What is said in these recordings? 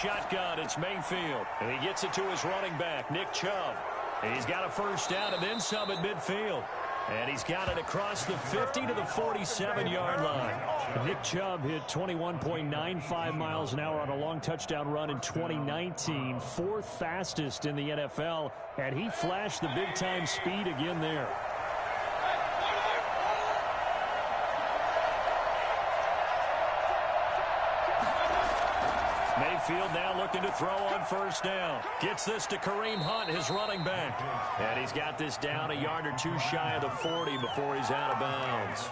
Shotgun, it's Mayfield. And he gets it to his running back, Nick Chubb. And he's got a first down and then some at midfield. And he's got it across the 50 to the 47-yard line. Nick Chubb hit 21.95 miles an hour on a long touchdown run in 2019. Fourth fastest in the NFL. And he flashed the big-time speed again there. Mayfield now looking to throw on first down. Gets this to Kareem Hunt, his running back. And he's got this down a yard or two shy of the 40 before he's out of bounds.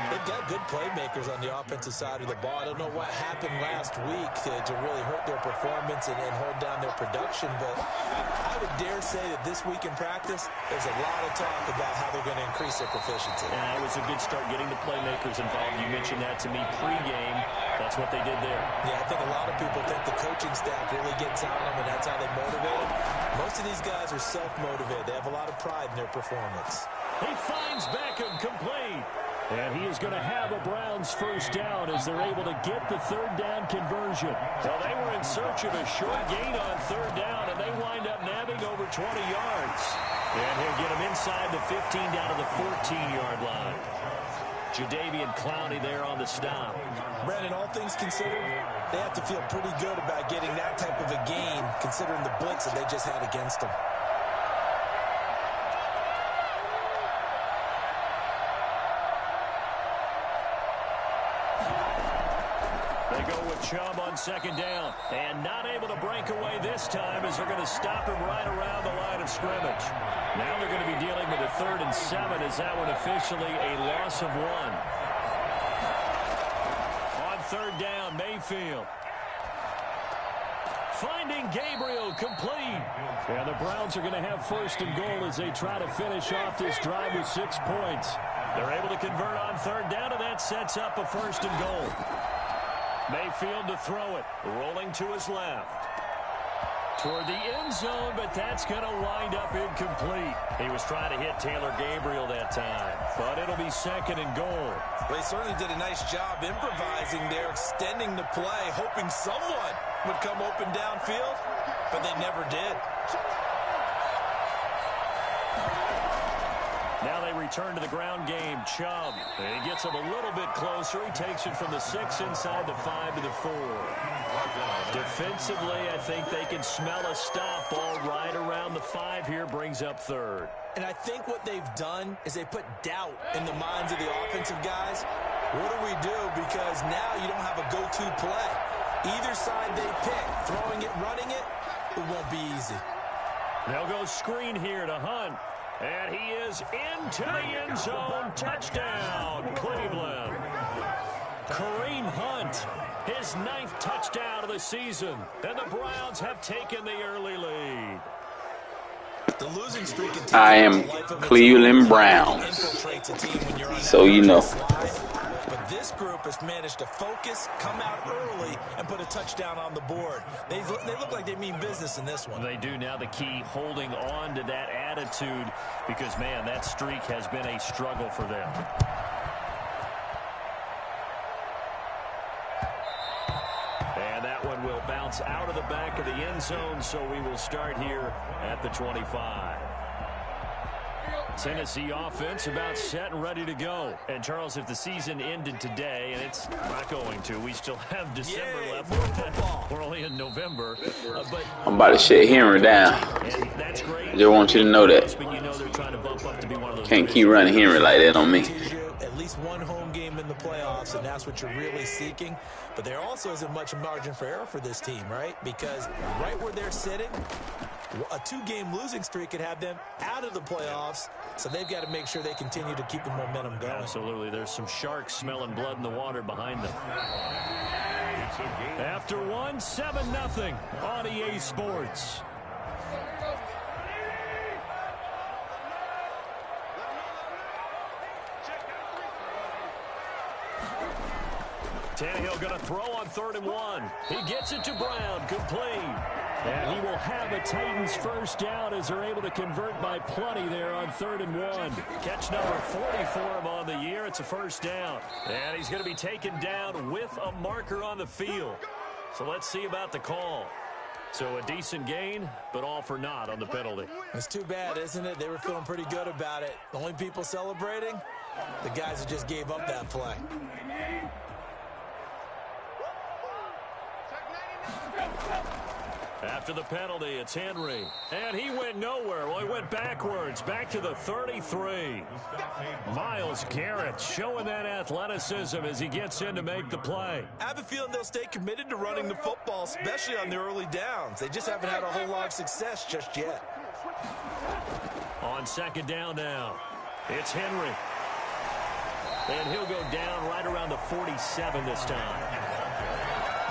They've got good playmakers on the offensive side of the ball. I don't know what happened last week to really hurt their performance and hold down their production, but I would dare say that this week in practice, there's a lot of talk about how they're going to increase their proficiency. Yeah, it was a good start getting the playmakers involved. You mentioned that to me pregame. That's what they did there. Yeah, I think a lot of people think the coaching staff really gets on them, and that's how they motivate them. Most of these guys are self-motivated. They have a lot of pride in their performance. He finds Beckham complete. And he is going to have a Browns first down as they're able to get the third down conversion. Well, they were in search of a short gain on third down, and they wind up nabbing over 20 yards. And he'll get him inside the 15 down to the 14-yard line. Jadeveon Clowney there on the stop. Brandon, all things considered, they have to feel pretty good about getting that type of a gain, considering the blitz that they just had against them. They go with Chubb on second down. And not able to break away this time as they're going to stop him right around the line of scrimmage. Now they're going to be dealing with a 3rd and 7 as that one officially a loss of 1. On third down, Mayfield. Finding Gabriel complete. And the Browns are going to have first and goal as they try to finish off this drive with 6 points. They're able to convert on third down, and that sets up a first and goal. Mayfield to throw it, rolling to his left. Toward the end zone, but that's going to wind up incomplete. He was trying to hit Taylor Gabriel that time, but it'll be 2nd and goal. Well, they certainly did a nice job improvising there, extending the play, hoping someone would come open downfield, but they never did. Now they return to the ground game. Chubb. And he gets him a little bit closer. He takes it from the 6 inside the 5 to the 4. Defensively, I think they can smell a stop ball right around the 5 here. Brings up 3rd. And I think what they've done is they put doubt in the minds of the offensive guys. What do we do? Because now you don't have a go-to play. Either side they pick, throwing it, running it, it won't be easy. They'll go screen here to Hunt. And he is into the end zone. Touchdown, Cleveland. Kareem Hunt, his 9th touchdown of the season. And the Browns have taken the early lead. The losing streak I am Cleveland Browns, so you know. But this group has managed to focus, come out early, and put a touchdown on the board. They look like they mean business in this one. They do. Now the key, holding on to that attitude, because, man, that streak has been a struggle for them. And that one will bounce out of the back of the end zone, so we will start here at the 25. Tennessee offense about set and ready to go. And, Charles, if the season ended today, and it's not going to, we still have December left. We're only in November. But I'm about to shut Henry down. That's great. I just want you to know that. But you know they're trying to bump up to be one of those. Can't keep running Henry like that on me. At least one home game in the playoffs, and that's what you're really seeking. But there also isn't much margin for error for this team, right? Because right where they're sitting, a 2-game losing streak could have them out of the playoffs, so they've got to make sure they continue to keep the momentum going. Absolutely. There's some sharks smelling blood in the water behind them. After 1, 7-0 on EA Sports. Tannehill going to throw on 3rd and 1. He gets it to Brown, complete. And he will have a Titans first down as they're able to convert by plenty there on 3rd and 1. Catch number 40 for him on the year. It's a first down. And he's going to be taken down with a marker on the field. So let's see about the call. So a decent gain, but all for naught on the penalty. It's too bad, isn't it? They were feeling pretty good about it. The only people celebrating, the guys who just gave up that play. After the penalty, it's Henry. And he went nowhere. Well, he went backwards, back to the 33. Myles Garrett showing that athleticism as he gets in to make the play. I have a feeling they'll stay committed to running the football, especially on the early downs. They just haven't had a whole lot of success just yet. On second down now, it's Henry. And he'll go down right around the 47 this time.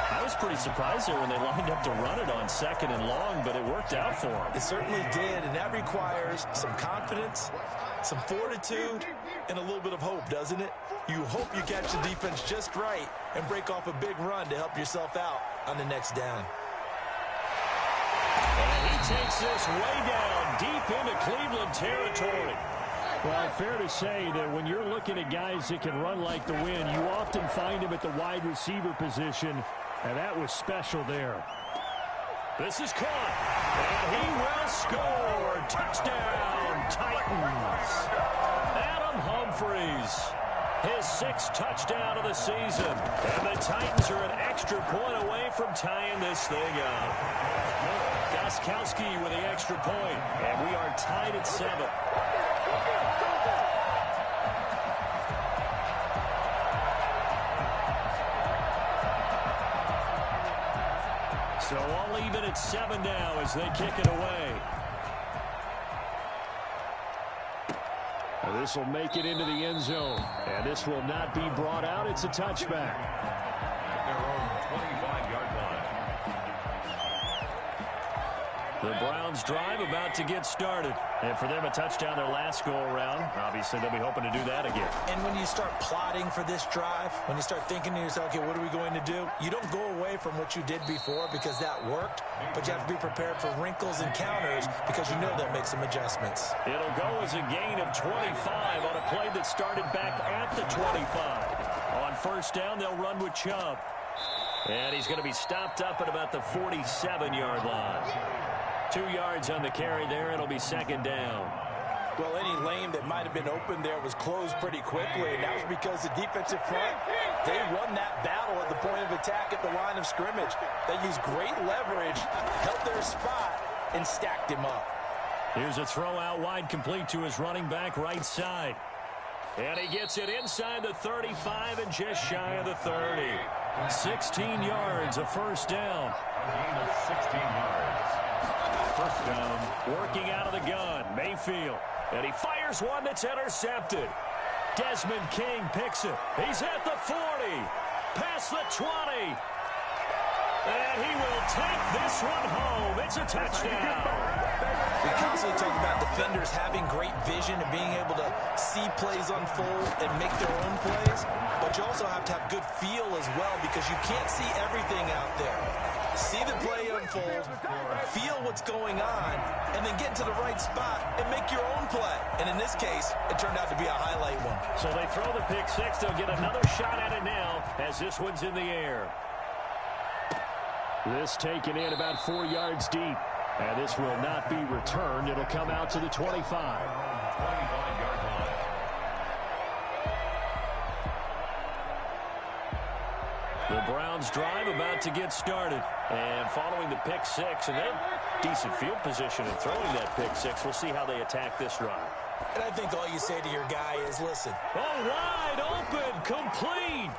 I was pretty surprised there when they lined up to run it on second and long, but it worked out for them. It certainly did, and that requires some confidence, some fortitude, and a little bit of hope, doesn't it? You hope you catch the defense just right and break off a big run to help yourself out on the next down. And he takes this way down, deep into Cleveland territory. Well, fair to say that when you're looking at guys that can run like the wind, you often find him at the wide receiver position. And that was special there. This is caught. And he will score. Touchdown, Titans. Adam Humphries. His 6th touchdown of the season. And the Titans are an extra point away from tying this thing up. Gostkowski with the extra point. And we are tied at 7. So all even at 7 now as they kick it away. This will make it into the end zone. And this will not be brought out. It's a touchback. Their own 25-yard line. The Browns drive about to get started. And for them, a touchdown their last go-around. Obviously, they'll be hoping to do that again. And when you start plotting for this drive, when you start thinking to yourself, okay, what are we going to do? You don't go away from what you did before because that worked, but you have to be prepared for wrinkles and counters because you know they'll make some adjustments. It'll go as a gain of 25 on a play that started back at the 25. On first down, they'll run with Chubb. And he's going to be stopped up at about the 47-yard line. 2 yards on the carry there. It'll be second down. Well, any lane that might have been open there was closed pretty quickly, and that was because the defensive front, they won that battle at the point of attack at the line of scrimmage. They used great leverage, held their spot, and stacked him up. Here's a throw out wide, complete to his running back right side. And he gets it inside the 35 and just shy of the 30. 16 yards, a first down. Gain of 16 yards. First down. Working out of the gun, Mayfield. And he fires one that's intercepted. Desmond King picks it. He's at the 40. Past the 20. And he will take this one home. It's a touchdown. We constantly talk about defenders having great vision and being able to see plays unfold and make their own plays. But you also have to have good feel as well because you can't see everything out there. See the play unfold, feel what's going on, and then get to the right spot and make your own play. And in this case, it turned out to be a highlight one. So they throw the pick six. They'll get another shot at it now as this one's in the air. This taken in about 4 yards deep. And this will not be returned. It'll come out to the 25. 25-yard line. The Browns drive about to get started. And following the pick six, and they have decent field position in throwing that pick six. We'll see how they attack this drive. And I think all you say to your guy is, listen. Oh, wide open, complete.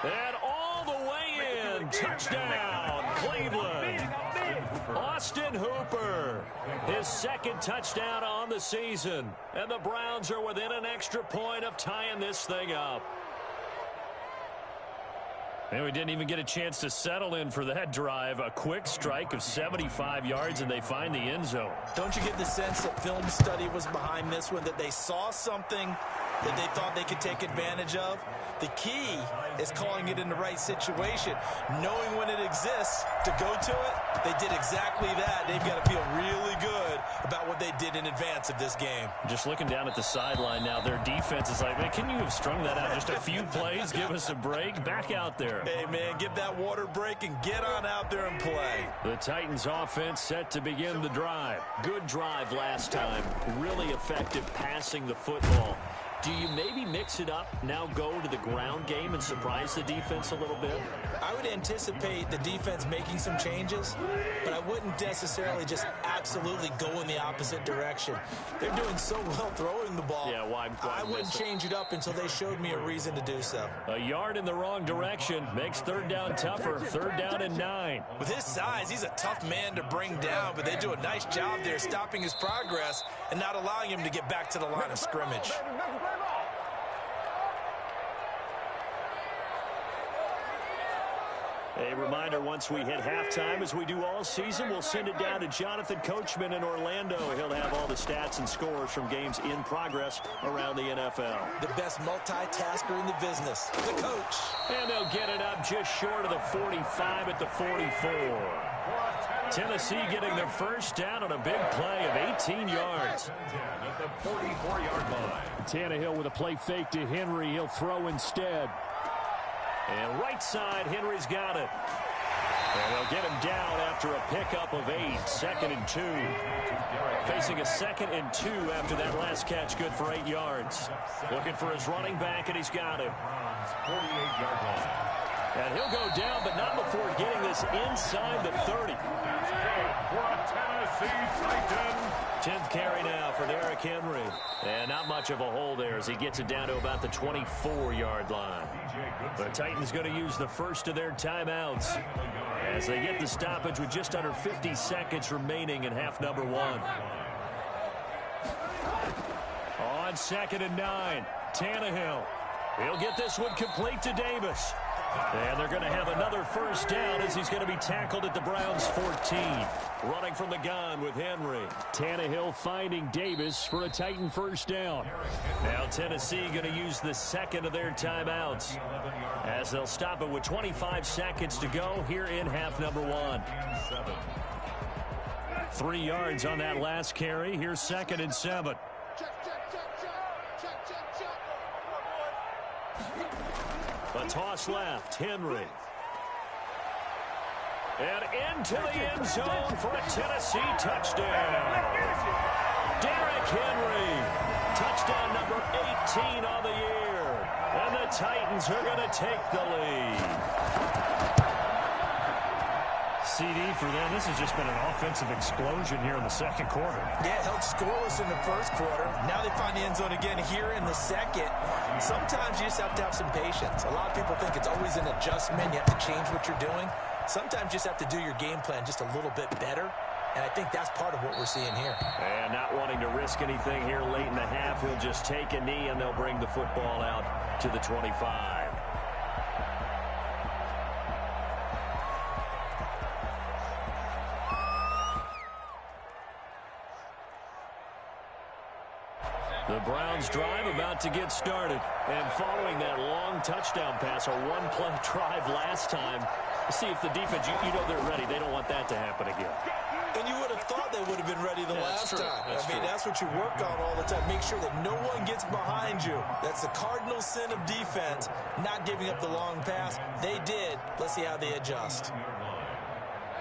And all the way in, touchdown, Cleveland. Austin Hooper, his second touchdown on the season. And the Browns are within an extra point of tying this thing up. And we didn't even get a chance to settle in for that drive. A quick strike of 75 yards, and they find the end zone. Don't you get the sense that film study was behind this one, that they saw something that they thought they could take advantage of. The key is calling it in the right situation, knowing when it exists to go to it. They did exactly that. They've got to feel really good about what they did in advance of this game. Just looking down at the sideline now, their defense is like, man, can you have strung that out just a few plays? Give us a break. Back out there. Hey, man, give that water break and get on out there and play. The Titans offense set to begin the drive. Good drive last time. Really effective passing the football. Do you maybe mix it up, now go to the ground game and surprise the defense a little bit? I would anticipate the defense making some changes, but I wouldn't necessarily just absolutely go in the opposite direction. They're doing so well throwing the ball. Yeah, why I wouldn't change it up until they showed me a reason to do so. A yard in the wrong direction makes third down tougher. Third down and 9. With his size, he's a tough man to bring down, but they do a nice job there stopping his progress and not allowing him to get back to the line of scrimmage. A reminder, once we hit halftime, as we do all season, we'll send it down to Jonathan Coachman in Orlando. He'll have all the stats and scores from games in progress around the NFL. The best multitasker in the business, the coach. And they'll get it up just short of the 45 at the 44. Tennessee getting their first down on a big play of 18 yards. At the 44-yard line. Tannehill with a play fake to Henry. He'll throw instead. And right side, Henry's got it. And they'll get him down after a pickup of 8. 2nd and 2. Facing a 2nd and 2 after that last catch, good for 8 yards. Looking for his running back, and he's got him. 48-yard line. And he'll go down, but not before getting this inside the 30. That's big for a Tennessee Titan. 10th carry now for Derrick Henry. And not much of a hole there as he gets it down to about the 24-yard line. The Titans going to use the first of their timeouts as they get the stoppage with just under 50 seconds remaining in half number 1. On 2nd and 9, Tannehill. He'll get this one complete to Davis. And they're going to have another first down as he's going to be tackled at the Browns' 14. Running from the gun with Henry. Tannehill finding Davis for a Titan first down. Now Tennessee going to use the second of their timeouts as they'll stop it with 25 seconds to go here in half number 1. 3 yards on that last carry. Here's 2nd and 7. A toss left, Henry. And into the end zone for a Tennessee touchdown. Derrick Henry, touchdown number 18 on the year. And the Titans are going to take the lead. CD for them. This has just been an offensive explosion here in the second quarter. Yeah, held scoreless in the first quarter. Now they find the end zone again here in the second. Sometimes you just have to have some patience. A lot of people think it's always an adjustment. You have to change what you're doing. Sometimes you just have to do your game plan just a little bit better. And I think that's part of what we're seeing here. And not wanting to risk anything here late in the half, he'll just take a knee and they'll bring the football out to the 25. The Browns drive about to get started. And following that long touchdown pass, a one-play drive last time, see if the defense, you know they're ready. They don't want that to happen again. And you would have thought they would have been ready the last time. That's what you work on all the time. Make sure that no one gets behind you. That's the cardinal sin of defense, not giving up the long pass. They did. Let's see how they adjust.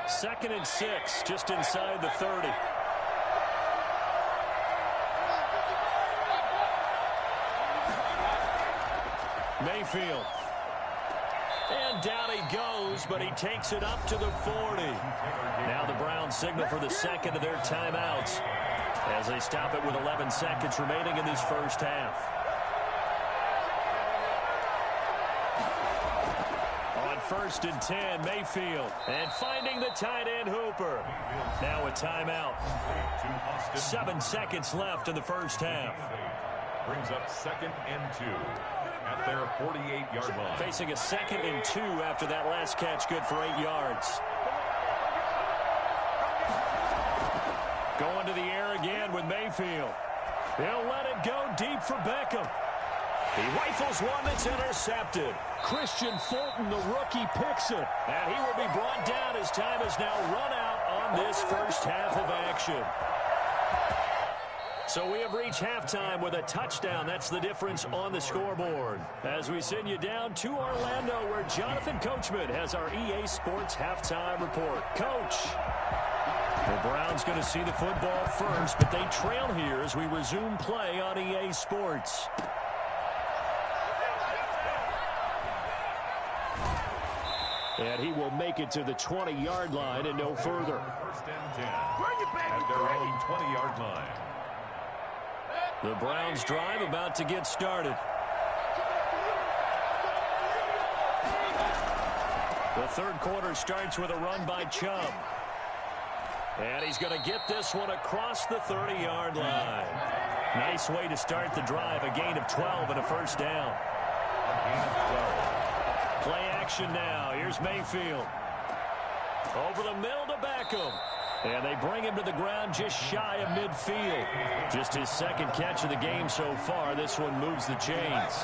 2nd and 6, just inside the 30. Mayfield. And down he goes, but he takes it up to the 40. Now the Browns signal for the second of their timeouts as they stop it with 11 seconds remaining in this first half. On 1st and 10, Mayfield. And finding the tight end Hooper. Now a timeout. 7 seconds left in the first half. Brings up 2nd and 2. At their 48-yard line. Facing a 2nd and 2 after that last catch, good for 8 yards. Going to the air again with Mayfield. He'll let it go deep for Beckham. He rifles one that's intercepted. Christian Fulton, the rookie, picks it. And he will be brought down as time has now run out on this first half of action. So we have reached halftime with a touchdown. That's the difference on the scoreboard. As we send you down to Orlando, where Jonathan Coachman has our EA Sports halftime report. Coach. The Browns going to see the football first, but they trail here as we resume play on EA Sports. And he will make it to the 20-yard line and no further. First and 10 at their own 20-yard line. The Browns drive about to get started. The third quarter starts with a run by Chubb. And he's going to get this one across the 30-yard line. Nice way to start the drive, a gain of 12 and a first down. Play action now. Here's Mayfield. Over the middle to Beckham. And they bring him to the ground just shy of midfield. Just his second catch of the game so far. This one moves the chains.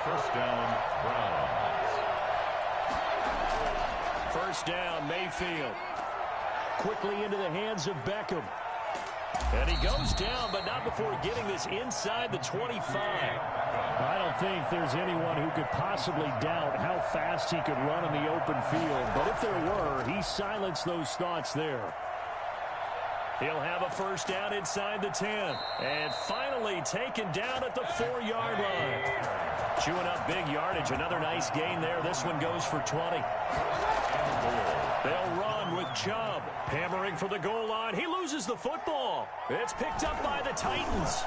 First down, Browns. First down, Mayfield. Quickly into the hands of Beckham. And he goes down, but not before getting this inside the 25. I don't think there's anyone who could possibly doubt how fast he could run in the open field. But if there were, he silenced those thoughts there. He'll have a first down inside the 10. And finally taken down at the 4-yard line. Chewing up big yardage. Another nice gain there. This one goes for 20. They'll run with Chubb. Hammering for the goal line. He loses the football. It's picked up by the Titans.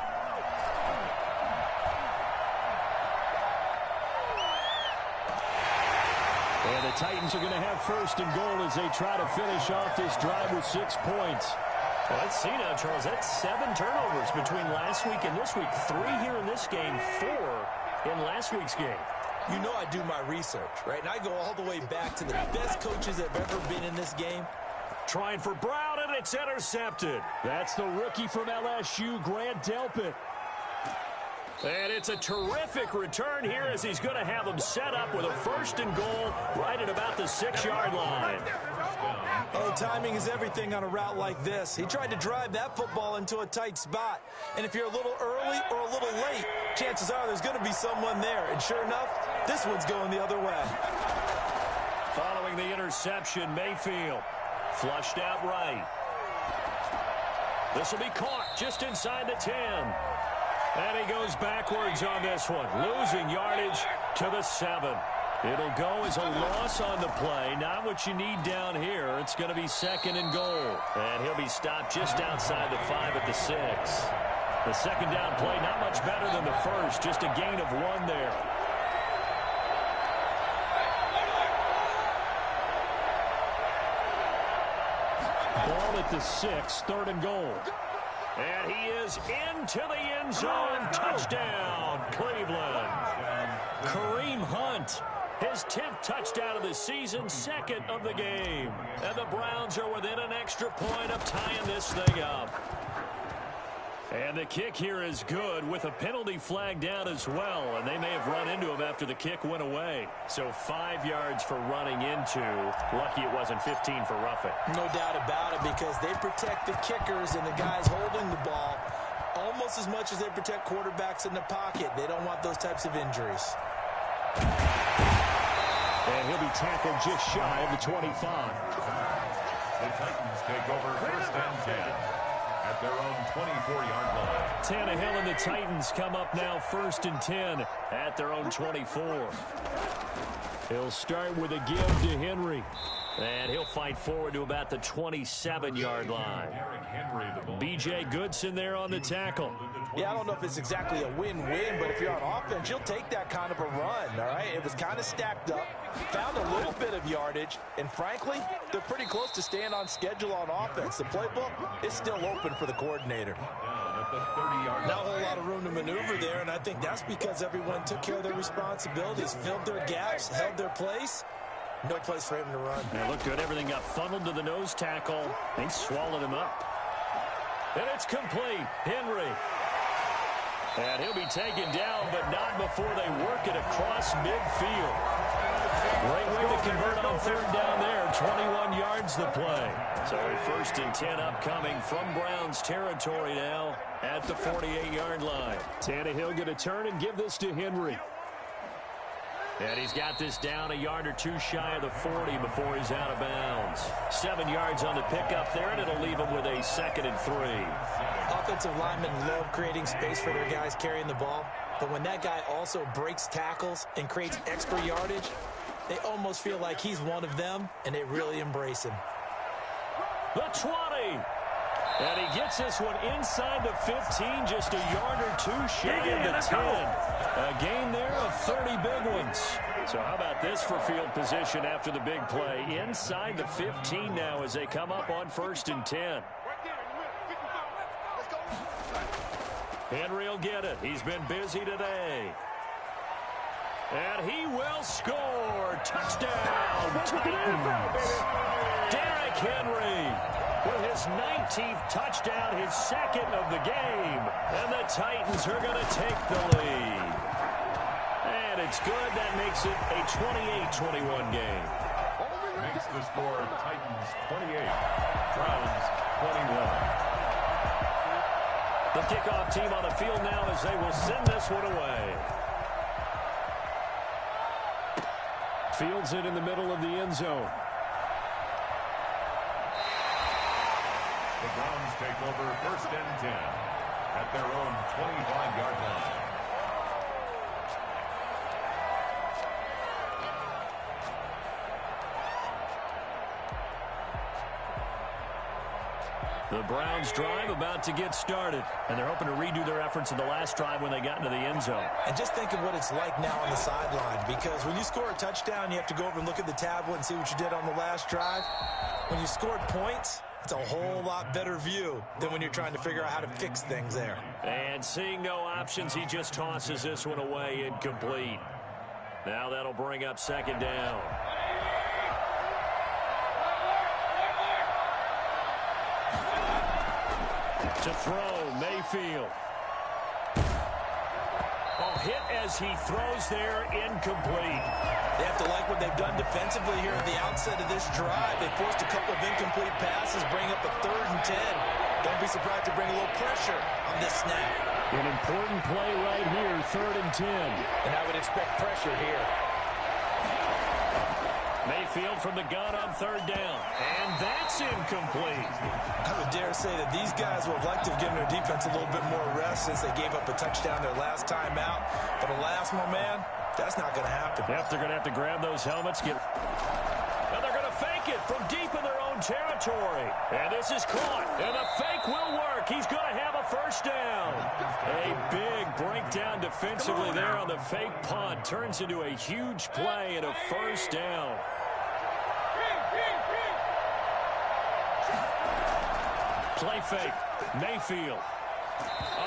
And the Titans are going to have first and goal as they try to finish off this drive with 6 points. Well, let's see now, Charles. That's 7 turnovers between last week and this week. 3 here in this game, 4 in last week's game. You know I do my research, right? And I go all the way back to the best coaches that have ever been in this game. Trying for Brown, and it's intercepted. That's the rookie from LSU, Grant Delpit. And it's a terrific return here as he's going to have them set up with a first and goal right at about the 6-yard line. Oh, timing is everything on a route like this. He tried to drive that football into a tight spot. And if you're a little early or a little late, chances are there's going to be someone there. And sure enough, this one's going the other way. Following the interception, Mayfield flushed out right. This will be caught just inside the 10. And he goes backwards on this one, losing yardage to the 7. It'll go as a loss on the play. Not what you need down here. It's going to be second and goal. And he'll be stopped just outside the 5 at the 6. The second down play, not much better than the first. Just a gain of 1 there. Ball at the 6, third and goal. And he is into the end zone. Touchdown, Cleveland. Kareem Hunt, his 10th touchdown of the season, 2nd of the game. And the Browns are within an extra point of tying this thing up. And the kick here is good with a penalty flag down as well. And they may have run into him after the kick went away. So 5 yards for running into. Lucky it wasn't 15 for roughing. No doubt about it, because they protect the kickers and the guys holding the ball almost as much as they protect quarterbacks in the pocket. They don't want those types of injuries. And he'll be tackled just shy of the 25. The Titans take over first and 10 at their own 24-yard line. Tannehill and the Titans come up now first and 10 at their own 24. He'll start with a give to Henry. And he'll fight forward to about the 27-yard line. B.J. Goodson there on the tackle. Yeah, I don't know if it's exactly a win-win, but if you're on offense, you'll take that kind of a run, all right? It was kind of stacked up, found a little bit of yardage, and frankly, they're pretty close to staying on schedule on offense. The playbook is still open for the coordinator. Not a whole lot of room to maneuver there, and I think that's because everyone took care of their responsibilities, filled their gaps, held their place. No place for him to run. It looked good. Everything got funneled to the nose tackle. They swallowed him up. And it's complete. Henry. And he'll be taken down, but not before they work it across midfield. Great way to convert on third down there. 21 yards the play. So a 1st and 10 upcoming from Browns territory now at the 48-yard line. Tannehill going to turn and give this to Henry. And he's got this down a yard or two shy of the 40 before he's out of bounds. 7 yards on the pickup there, and it'll leave him with a 2nd and 3. Offensive linemen love creating space for their guys carrying the ball. But when that guy also breaks tackles and creates extra yardage, they almost feel like he's one of them, and they really embrace him. The 20. And he gets this one inside the 15, just a yard or two shy of the 10. A gain there of 30 big ones. So how about this for field position after the big play? Inside the 15 now as they come up on 1st and 10. Henry will get it. He's been busy today. And he will score. Touchdown, Titans. Derrick Henry with his 19th touchdown, his 2nd of the game. And the Titans are going to take the lead. And it's good. That makes it a 28-21 game. Makes the score Titans 28, Browns 21. The kickoff team on the field now as they will send this one away. Fields it in the middle of the end zone. The Browns take over 1st and 10 at their own 25-yard line. The Browns drive about to get started, and they're hoping to redo their efforts in the last drive when they got into the end zone. And just think of what it's like now on the sideline, because when you score a touchdown, you have to go over and look at the tablet and see what you did on the last drive. When you scored points, it's a whole lot better view than when you're trying to figure out how to fix things there. And seeing no options, he just tosses this one away incomplete. Now that'll bring up 2nd down. To throw, Mayfield. Oh, hit as he throws there, incomplete. They have to like what they've done defensively here at the outset of this drive. They forced a couple of incomplete passes, bring up a 3rd and 10. Don't be surprised to bring a little pressure on this snap. An important play right here, 3rd and 10. And I would expect pressure here. Mayfield from the gun on 3rd down. And that's incomplete. I would dare say that these guys would have liked to have given their defense a little bit more rest since they gave up a touchdown their last time out. But alas, my man, that's not going to happen. Yep, they're going to have to grab those helmets. And they're going to fake it from deep in their own territory. And this is caught. And the fake will work. He's going to have a 1st down. A big breakdown defensively there on the fake punt. Turns into a huge play and a 1st down. Play fake. Mayfield.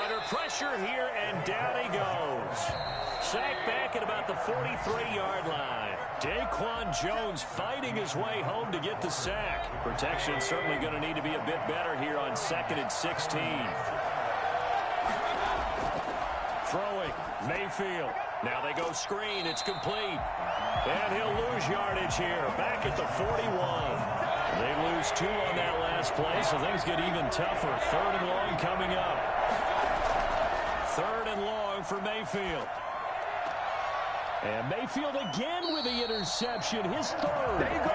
Under pressure here, and down he goes. Sacked back at about the 43-yard line. Daquan Jones fighting his way home to get the sack. Protection certainly going to need to be a bit better here on 2nd and 16. Throwing. Mayfield. Now they go screen. It's complete. And he'll lose yardage here. Back at the 41. They lose 2 on that last play, so things get even tougher. 3rd and long coming up. 3rd and long for Mayfield. And Mayfield again with the interception, his 3rd. There you go.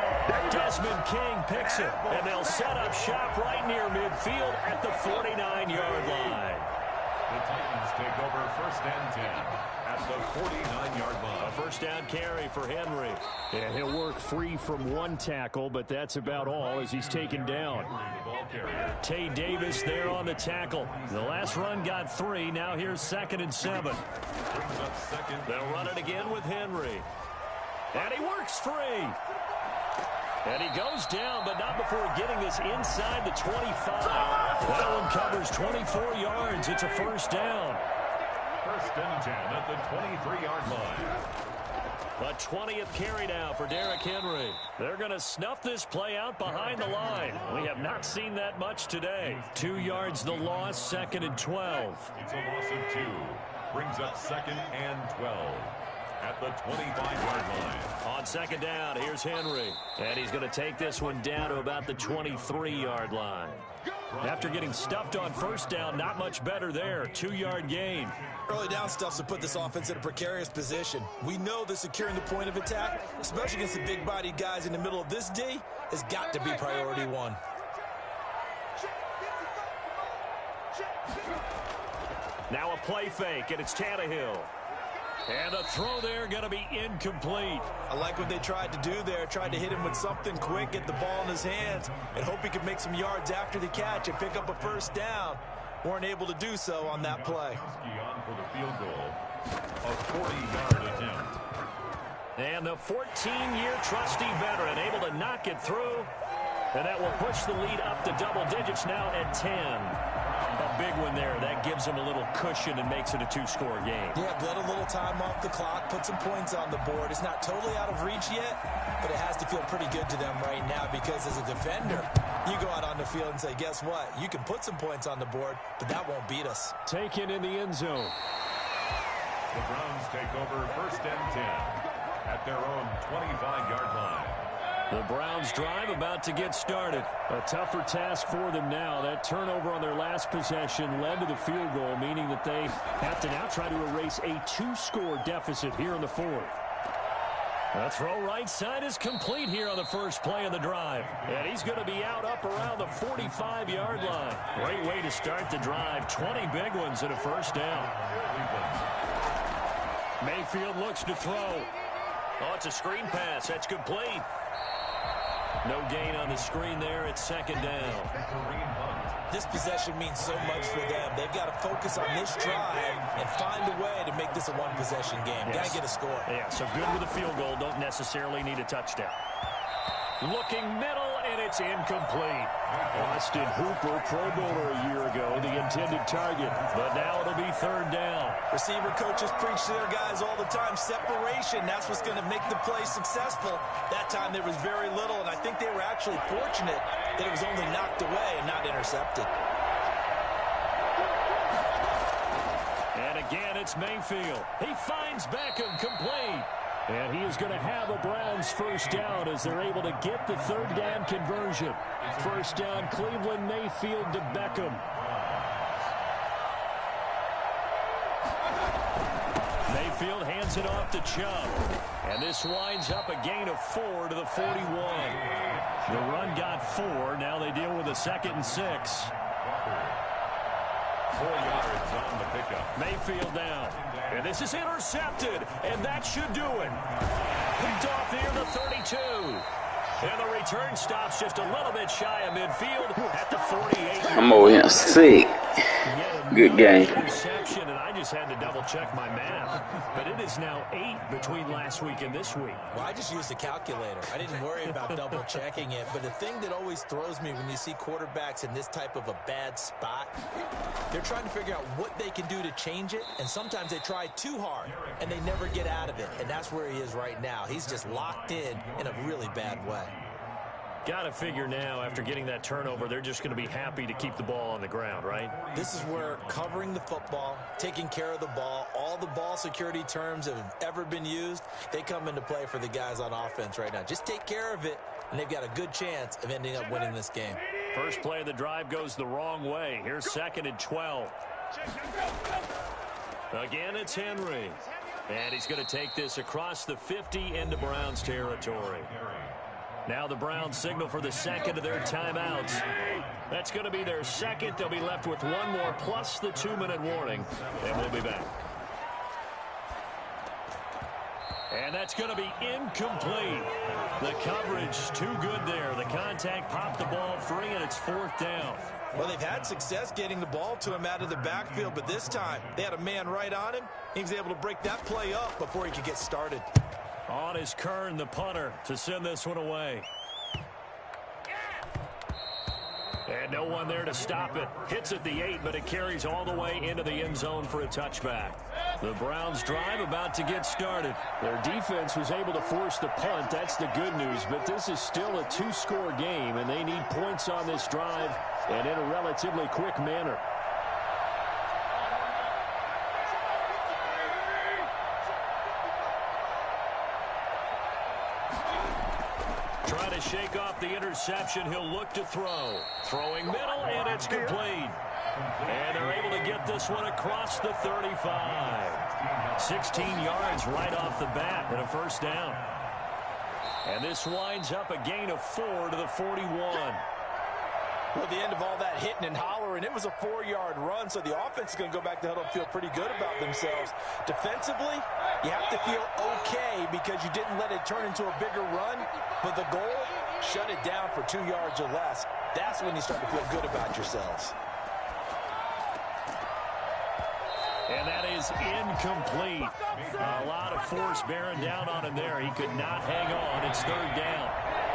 Desmond King picks it, and they'll set up shop right near midfield at the 49-yard line. The Titans take over 1st and 10 at the 49-yard line. A 1st down carry for Henry. And he'll work free from 1 tackle, but that's about all as he's taken down. Tay Davis there on the tackle. The last run got 3. Now here's 2nd and 7. They'll run it again with Henry. And he works free. And he goes down, but not before getting this inside the 25. That one covers 24 yards. It's a 1st down. 1st and 10 at the 23-yard line. A 20th carry now for Derrick Henry. They're going to snuff this play out behind the line. We have not seen that much today. 2 yards the loss, 2nd and 12. It's a loss of 2. Brings up 2nd and 12. At the 25-yard line. On 2nd down, here's Henry. And he's going to take this one down to about the 23-yard line. After getting stuffed on 1st down, not much better there. 2-yard gain. Early down stuffs to put this offense in a precarious position. We know that securing the point of attack, especially against the big-bodied guys in the middle of this D, has got to be priority 1. Now a play fake, and it's Tannehill. And the throw there going to be incomplete. I like what they tried to do there. Tried to hit him with something quick, get the ball in his hands, and hope he could make some yards after the catch and pick up a 1st down. Weren't able to do so on that play. On for the field goal. A 40-yard attempt. And the 14-year trusty veteran able to knock it through. And that will push the lead up to double digits now at 10. A big one there. That gives them a little cushion and makes it a 2-score game. Yeah, bled a little time off the clock, put some points on the board. It's not totally out of reach yet, but it has to feel pretty good to them right now because as a defender, you go out on the field and say, guess what? You can put some points on the board, but that won't beat us. Taken in the end zone. The Browns take over 1st and 10 at their own 25-yard line. The Browns drive about to get started. A tougher task for them now. That turnover on their last possession led to the field goal, meaning that they have to now try to erase a 2-score deficit here in the 4th. The throw right side is complete here on the first play of the drive. And he's going to be out up around the 45-yard line. Great way to start the drive. 20 big ones and a 1st down. Mayfield looks to throw. Oh, it's a screen pass. That's complete. No gain on the screen there. It's 2nd down. This possession means so much for them. They've got to focus on this drive and find a way to make this a 1-possession game. Yes. Got to get a score. Yeah, so good with a field goal. Don't necessarily need a touchdown. Looking middle, and it's incomplete. Austin Hooper, Pro Bowler a year ago, the intended target. But now it'll be 3rd down. Receiver coaches preach to their guys all the time. Separation, that's what's going to make the play successful. That time there was very little, and I think they were actually fortunate that it was only knocked away and not intercepted. And again, it's Mayfield. He finds Beckham complete. And he is going to have a Browns 1st down as they're able to get the 3rd down conversion. 1st down, Cleveland, Mayfield to Beckham. Mayfield hands it off to Chubb. And this winds up a gain of 4 to the 41. The run got 4. Now they deal with a 2nd and 6. 4 yards on the pickup. Mayfield down. And this is intercepted. And that should do it. Picked off near the 32. And the return stops just a little bit shy of midfield at the 48. I'm over here sick. Good game. Interception, and I just had to double-check my math. But it is now 8 between last week and this week. Well, I just used a calculator. I didn't worry about double-checking it. But the thing that always throws me when you see quarterbacks in this type of a bad spot, they're trying to figure out what they can do to change it. And sometimes they try too hard, and they never get out of it. And that's where he is right now. He's just locked in a really bad way. Got to figure now, after getting that turnover, they're just going to be happy to keep the ball on the ground, right? This is where covering the football, taking care of the ball, all the ball security terms that have ever been used, they come into play for the guys on offense right now. Just take care of it, and they've got a good chance of ending up winning this game. First play of the drive goes the wrong way. Here's 2nd and 12. Again, it's Henry. And he's going to take this across the 50 into Browns territory. Now the Browns signal for the 2nd of their timeouts. That's going to be their 2nd. They'll be left with 1 more plus the 2-minute warning. And we'll be back. And that's going to be incomplete. The coverage too good there. The contact popped the ball free, and it's 4th down. Well, they've had success getting the ball to him out of the backfield, but this time they had a man right on him. He was able to break that play up before he could get started. On is Kern, the punter, to send this one away. And no one there to stop it. Hits at the 8, but it carries all the way into the end zone for a touchback. The Browns drive about to get started. Their defense was able to force the punt. That's the good news, but this is still a 2-score game, and they need points on this drive and in a relatively quick manner. Trying to shake off the interception. He'll look to throw. Throwing middle, and it's complete. And they're able to get this one across the 35. 16 yards right off the bat and a first down. And this winds up a gain of 4 to the 41. Well, at the end of all that hitting and hollering, it was a 4-yard run, so the offense is going to go back to huddle and feel pretty good about themselves. Defensively, you have to feel okay because you didn't let it turn into a bigger run, but the goal, shut it down for 2 yards or less. That's when you start to feel good about yourselves. And that is incomplete. A lot of force bearing down on him there. He could not hang on. It's third down.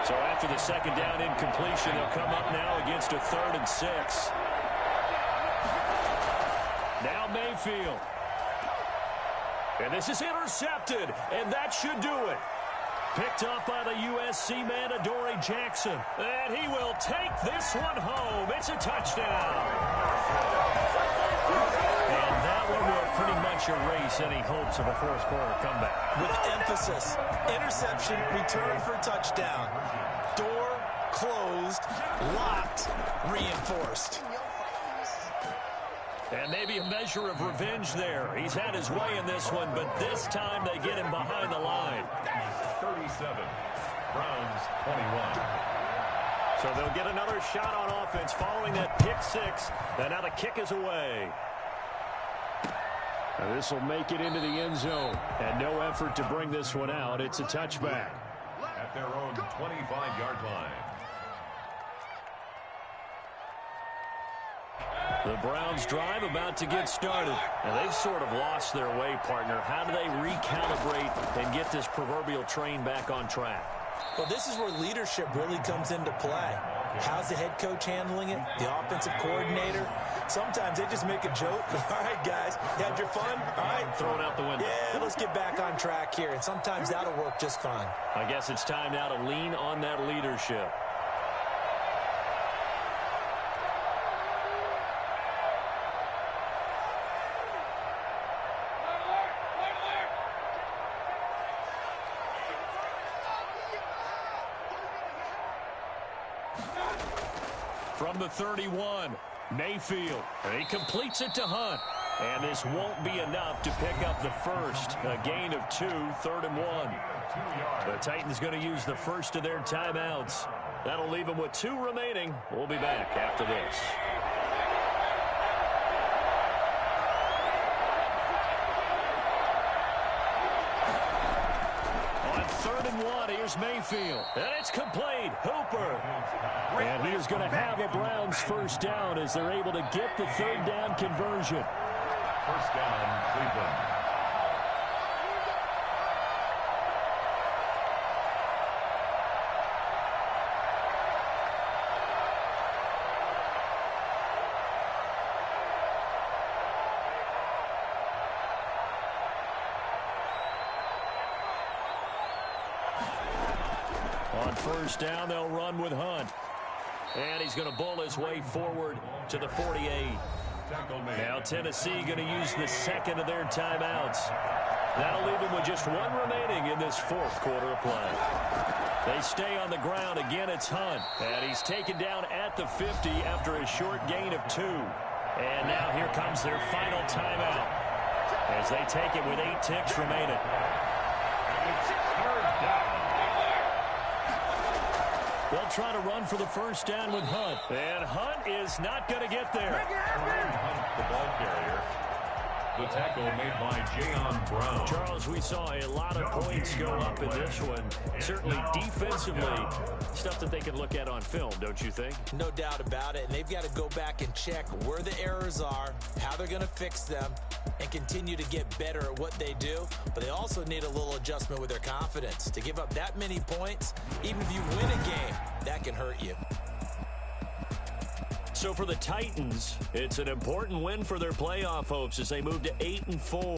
So after the second down incompletion, they'll come up now against a 3rd and 6. Now Mayfield. And this is intercepted, and that should do it. Picked up by the USC man, Adoree Jackson. And he will take this one home. It's a touchdown. And that one will pretty much erase any hopes of a fourth-quarter comeback. With emphasis, interception, return for touchdown. Door closed, locked, reinforced. And maybe a measure of revenge there. He's had his way in this one, but this time they get him behind the line. 37, Browns 21. So they'll get another shot on offense following that pick 6. And now the kick is away. Now this will make it into the end zone. And no effort to bring this one out. It's a touchback. At their own 25-yard line. The Browns drive about to get started. And they've sort of lost their way, partner. How do they recalibrate and get this proverbial train back on track? Well, this is where leadership really comes into play. How's the head coach handling it? The offensive coordinator? Sometimes they just make a joke. All right, guys, you had your fun? All right. Throw it out the window. Yeah, let's get back on track here. And sometimes that'll work just fine. I guess it's time now to lean on that leadership. From the 31, Mayfield. And he completes it to Hunt. And this won't be enough to pick up the first. A gain of 2, 3rd and 1. The Titans going to use the first of their timeouts. That'll leave them with 2 remaining. We'll be back after this. On 3rd and 1, here's Mayfield. And it's complete. Hooper. And he is going to have a Browns first down as they're able to get the 3rd down conversion. First down, Cleveland. On first down, they'll run with Hunt. And he's going to bull his way forward to the 48. Now Tennessee going to use the second of their timeouts. That'll leave them with just 1 remaining in this 4th quarter of play. They stay on the ground. Again, it's Hunt. And he's taken down at the 50 after a short gain of 2. And now here comes their final timeout as they take it with 8 ticks remaining. They'll try to run for the first down with Hunt. And Hunt is not going to get there. Hunt, the ball carrier. The tackle made by Jayon Brown. Charles, we saw a lot of points go up in this one. Certainly defensively, stuff that they can look at on film, don't you think? No doubt about it. And they've got to go back and check where the errors are, how they're going to fix them, and continue to get better at what they do. But they also need a little adjustment with their confidence. To give up that many points, even if you win a game, that can hurt you. So for the Titans, it's an important win for their playoff hopes as they move to 8-4.